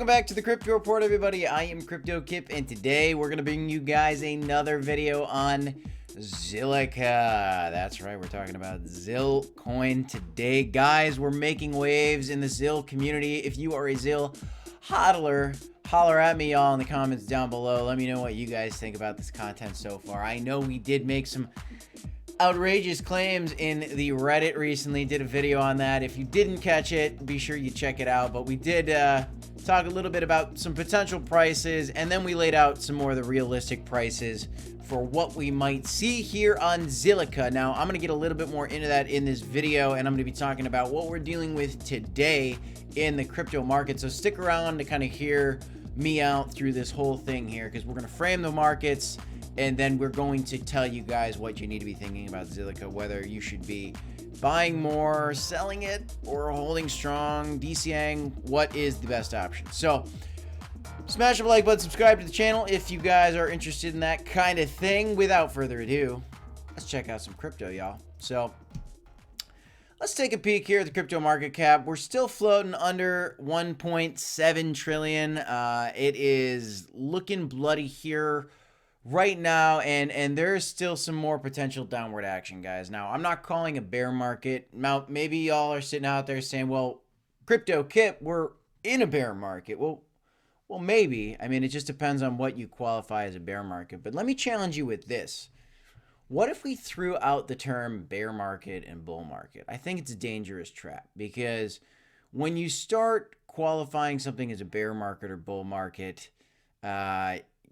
back to the Crypto Report, everybody. I am Crypto Kip, and today we're going to bring you guys another video on Zilliqa. That's right, we're talking about ZIL coin today. Guys, we're making waves in the ZIL community. If you are a ZIL hodler, holler at me, y'all, in the comments down below. Let me know what you guys think about this content so far. I know we did make some outrageous claims in the Reddit recently. Did a video on that. If you didn't catch it, be sure you check it out. But we did talk a little bit about some potential prices, and then we laid out some more of the realistic prices for what we might see here on Zilliqa. Now, I'm going to get a little bit more into that in this video, and I'm going to be talking about what we're dealing with today in the crypto market. So stick around to kind of hear me out through this whole thing here, because we're going to frame the markets, and then we're going to tell you guys what you need to be thinking about Zilliqa, whether you should be buying more, selling it, or holding strong, DCing. What is the best option? So smash the like button, subscribe to the channel if you guys are interested in that kind of thing. Without further ado, let's check out some crypto, y'all. So let's take a peek here at the crypto market cap. We're still floating under 1.7 trillion. It is looking bloody here right now, and there's still some more potential downward action, guys. Now, I'm not calling a bear market. Now, maybe y'all are sitting out there saying, well, Crypto Kip, we're in a bear market. Well, maybe. I mean, it just depends on what you qualify as a bear market. But let me challenge you with this. What if we threw out the term bear market and bull market? I think it's a dangerous trap, because when you start qualifying something as a bear market or bull market,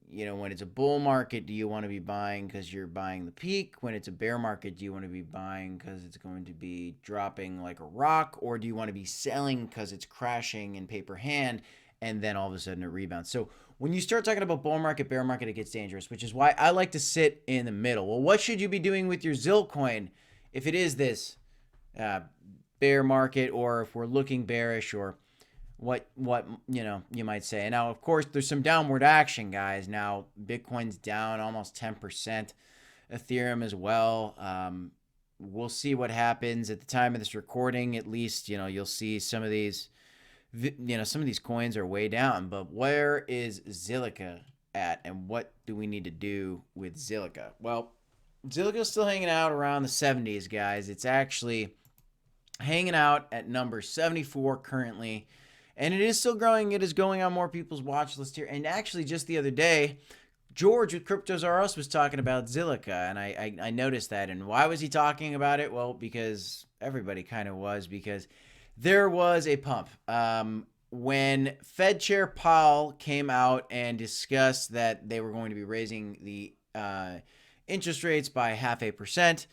you know, when it's a bull market, do you want to be buying because you're buying the peak? When it's a bear market, do you want to be buying because it's going to be dropping like a rock? Or do you want to be selling because it's crashing in paper hand and then all of a sudden it rebounds? So when you start talking about bull market, bear market, it gets dangerous, which is why I like to sit in the middle. Well, what should you be doing with your ZIL coin if it is this bear market, or if we're looking bearish, or what you know, you might say. And now, of course, there's some downward action, guys. Now, Bitcoin's down almost 10%, Ethereum as well. We'll see what happens at the time of this recording. At least, you know, you'll see some of these, you know, some of these coins are way down. But where is Zilliqa at, and what do we need to do with Zilliqa? Well, Zilliqa's still hanging out around the 70s, guys. It's actually hanging out at number 74 currently. And it is still growing. It is going on more people's watch list here. And actually, just the other day, George with Cryptos R Us was talking about Zilliqa, and I noticed that. And why was he talking about it? Well, because everybody kind of was, because there was a pump. When Fed Chair Powell came out and discussed that they were going to be raising the interest rates by 0.5%,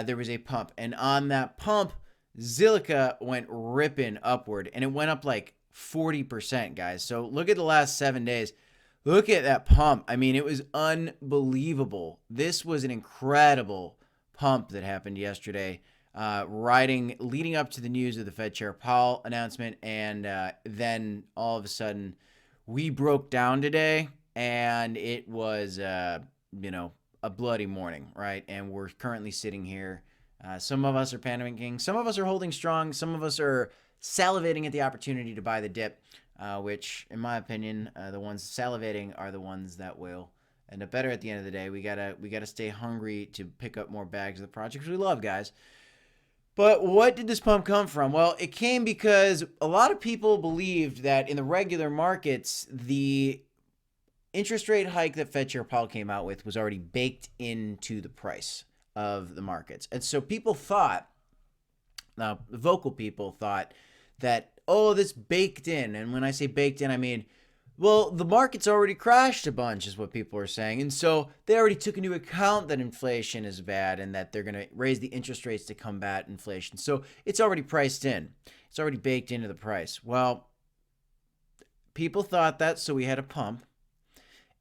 there was a pump. And on that pump, Zilliqa went ripping upward, and it went up like 40%, guys. So look at the last 7 days. Look at that pump. I mean, it was unbelievable. This was an incredible pump that happened yesterday, leading up to the news of the Fed Chair Powell announcement, and then all of a sudden we broke down today, and it was you know, a bloody morning, right? And we're currently sitting here. Some of us are panicking. Some of us are holding strong. Some of us are salivating at the opportunity to buy the dip, which, in my opinion, the ones salivating are the ones that will end up better at the end of the day. We gotta stay hungry to pick up more bags of the projects we love, guys. But what did this pump come from? Well, it came because a lot of people believed that in the regular markets, the interest rate hike that Fed Chair Powell came out with was already baked into the price of the markets. And so people thought, now the vocal people thought that, oh, this baked in. And when I say baked in, I mean, well, the market's already crashed a bunch is what people are saying. And so they already took into account that inflation is bad and that they're going to raise the interest rates to combat inflation. So it's already priced in. It's already baked into the price. Well, people thought that, so we had a pump.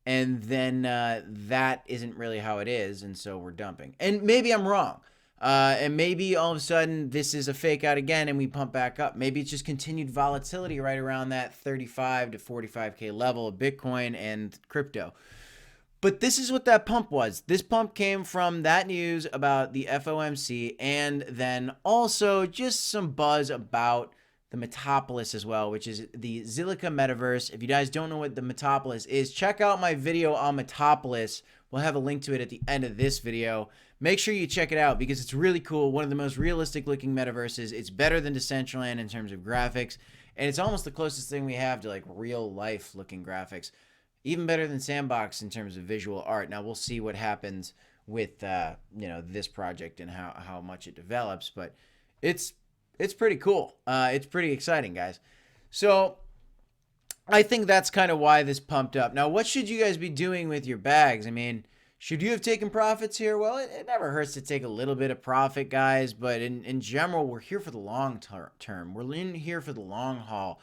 And then that isn't really how it is, and so we're dumping. And maybe I'm wrong. And maybe all of a sudden this is a fake out again and we pump back up. Maybe it's just continued volatility right around that 35 to 45K level of Bitcoin and crypto. But this is what that pump was. This pump came from that news about the FOMC, and then also just some buzz about the Metapolis as well, which is the Zilliqa metaverse. If you guys don't know what the Metapolis is, check out my video on Metapolis. We'll have a link to it at the end of this video. Make sure you check it out because it's really cool. One of the most realistic looking metaverses. It's better than Decentraland in terms of graphics, and it's almost the closest thing we have to like real life looking graphics. Even better than Sandbox in terms of visual art. Now we'll see what happens with this project and how much it develops, but it's pretty cool. It's pretty exciting, guys. So I think that's kind of why this pumped up. Now, what should you guys be doing with your bags? I mean, should you have taken profits here? Well, it never hurts to take a little bit of profit, guys. But in general, we're here for the long term. We're in here for the long haul.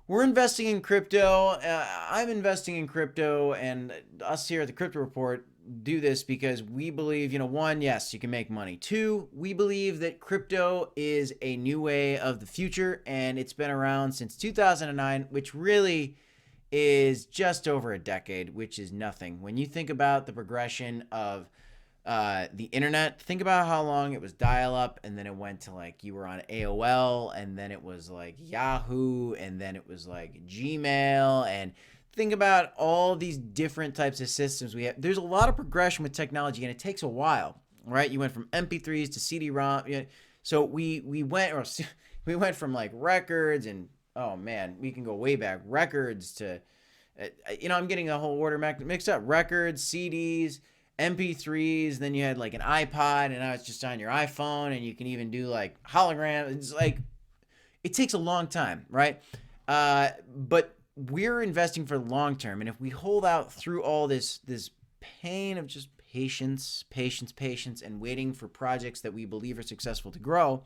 We're investing in crypto. I'm investing in crypto, and us here at the Crypto Report do this because we believe, one, yes, you can make money. Two, we believe that crypto is a new way of the future, and it's been around since 2009, which really is just over a decade, which is nothing. When you think about the progression of the internet, think about how long it was dial-up, and then it went to like you were on AOL, and then it was like Yahoo, and then it was like Gmail, and think about all these different types of systems we have. There's a lot of progression with technology, and it takes a while, right? You went from MP3s to CD-ROM. So we went from like records, and oh man, we can go way back. Records to, I'm getting the whole order mixed up. Records, CDs, MP3s, then you had like an iPod, and now it's just on your iPhone, and you can even do like hologram. It's like, it takes a long time, right? But we're investing for the long term, and if we hold out through all this pain of just patience, and waiting for projects that we believe are successful to grow,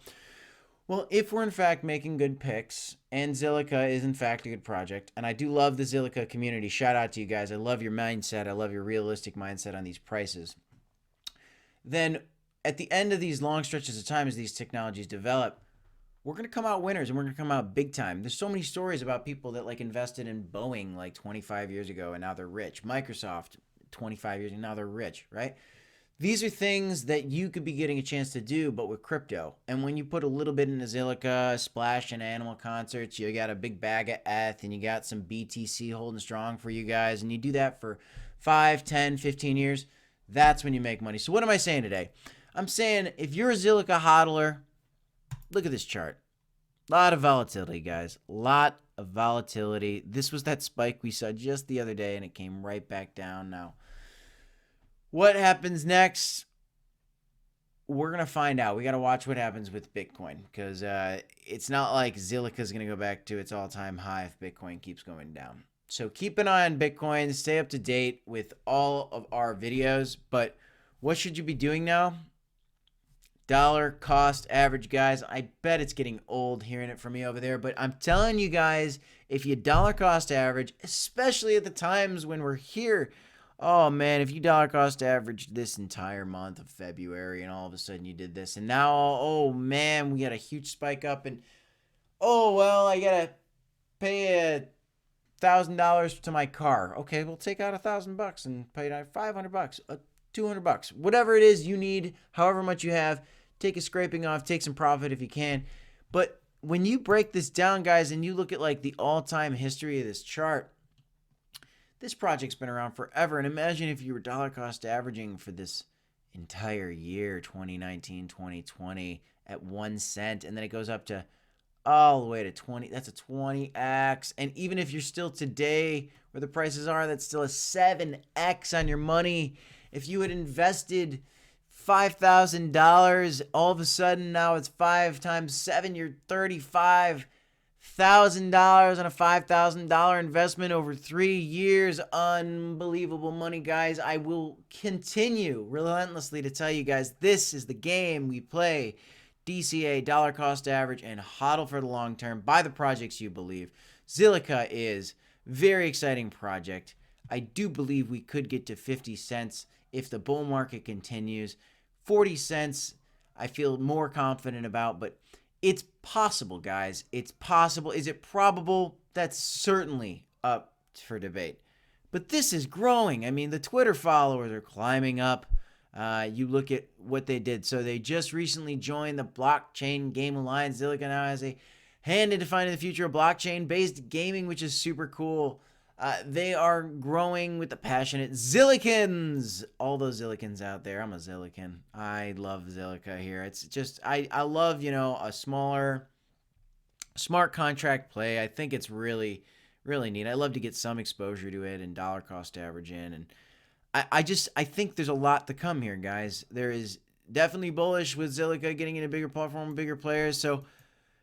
well, if we're in fact making good picks, and Zilliqa is in fact a good project, and I do love the Zilliqa community, shout out to you guys, I love your mindset, I love your realistic mindset on these prices, then at the end of these long stretches of time as these technologies develop, we're going to come out winners, and we're going to come out big time. There's so many stories about people that like invested in Boeing like 25 years ago, and now they're rich. Microsoft, 25 years, and now they're rich, right? These are things that you could be getting a chance to do, but with crypto. And when you put a little bit into Zilliqa, splash in Animal Concerts, you got a big bag of ETH, and you got some BTC holding strong for you guys, and you do that for 5, 10, 15 years, that's when you make money. So what am I saying today? I'm saying if you're a Zilliqa hodler, look at this chart. A lot of volatility, guys. A lot of volatility. This was that spike we saw just the other day, and it came right back down now. What happens next? We're going to find out. We got to watch what happens with Bitcoin, because it's not like Zilliqa is going to go back to its all-time high if Bitcoin keeps going down. So keep an eye on Bitcoin. Stay up to date with all of our videos. But what should you be doing now? Dollar cost average, guys. I bet it's getting old hearing it from me over there, but I'm telling you guys, if you dollar cost average, especially at the times when we're here, oh man, if you dollar cost average this entire month of February, and all of a sudden you did this, and now, oh man, we got a huge spike up, and oh well, I gotta pay $1,000 to my car. Okay, we'll take out $1,000 and pay $500, $200, whatever it is you need, however much you have. Take a scraping off, take some profit if you can. But when you break this down, guys, and you look at like the all-time history of this chart, this project's been around forever. And imagine if you were dollar cost averaging for this entire year, 2019, 2020, at 1 cent, and then it goes up to all the way to 20. That's a 20x. And even if you're still today where the prices are, that's still a 7x on your money. If you had invested $5,000, all of a sudden now it's 5 times 7, you're $35,000 on a $5,000 investment over 3 years. Unbelievable money, guys. I will continue relentlessly to tell you guys, this is the game we play. DCA, dollar cost average, and hodl for the long term. Buy the projects you believe. Zilliqa is very exciting project. I do believe we could get to 50 cents if the bull market continues. 40 cents, I feel more confident about, but it's possible, guys. It's possible. Is it probable? That's certainly up for debate. But this is growing. I mean, the Twitter followers are climbing up. You look at what they did. So they just recently joined the Blockchain Game Alliance. Zilliqa now has a hand in defining the future of blockchain-based gaming, which is super cool. They are growing with the passionate Zillicans. All those Zillicans out there. I'm a Zillican. I love Zilliqa here. It's just, I love, a smaller, smart contract play. I think it's really, really neat. I love to get some exposure to it and dollar cost average in. And I think there's a lot to come here, guys. There is definitely bullish with Zilliqa getting in a bigger platform, bigger players. So,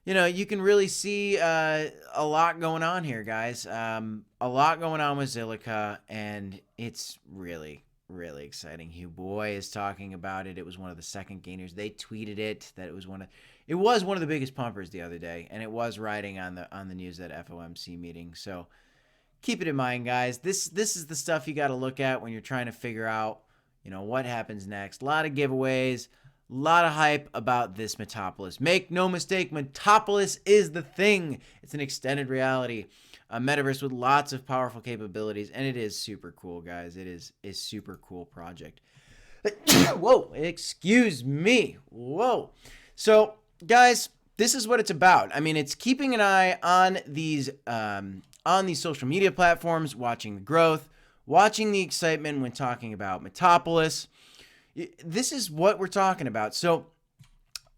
you can really see a lot going on here, guys. A lot going on with Zilliqa, and it's really, really exciting. Hugh Boy is talking about it. It was one of the second gainers. They tweeted it that it was one of the biggest pumpers the other day, and it was riding on the news at FOMC meeting. So keep it in mind, guys. This is the stuff you got to look at when you're trying to figure out, what happens next. A lot of giveaways. A lot of hype about this Metapolis. Make no mistake, Metapolis is the thing. It's an extended reality, a metaverse with lots of powerful capabilities, and it is super cool, guys. It is a super cool project. Whoa, excuse me. Whoa. So, guys, this is what it's about. I mean, it's keeping an eye on these social media platforms, watching the growth, watching the excitement when talking about Metapolis. This is what we're talking about. So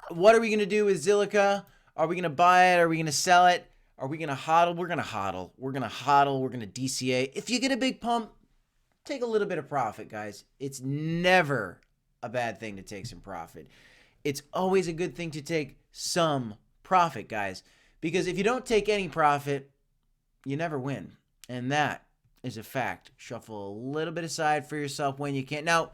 what are we going to do with Zilliqa? Are we going to buy it? Are we going to sell it? Are we going to hodl? We're going to hodl. We're going to hodl. We're going to DCA. If you get a big pump, take a little bit of profit, guys. It's never a bad thing to take some profit. It's always a good thing to take some profit, guys. Because if you don't take any profit, you never win. And that is a fact. Shuffle a little bit aside for yourself when you can. Now,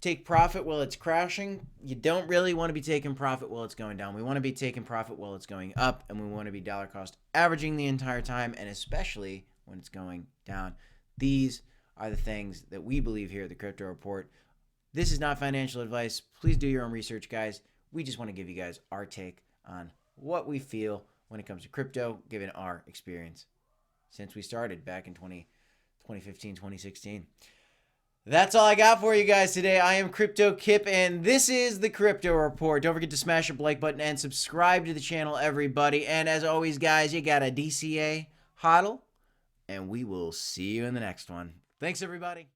take profit while it's crashing. You don't really want to be taking profit while it's going down. We want to be taking profit while it's going up, and we want to be dollar cost averaging the entire time, and especially when it's going down. These are the things that we believe here at the Crypto Report. This is not financial advice. Please do your own research, guys. We just want to give you guys our take on what we feel when it comes to crypto, given our experience since we started back in 2015, 2016. That's all I got for you guys today. I am Crypto Kip, and this is the Crypto Report. Don't forget to smash the like button and subscribe to the channel, everybody. And as always, guys, you got a DCA hodl, and we will see you in the next one. Thanks, everybody.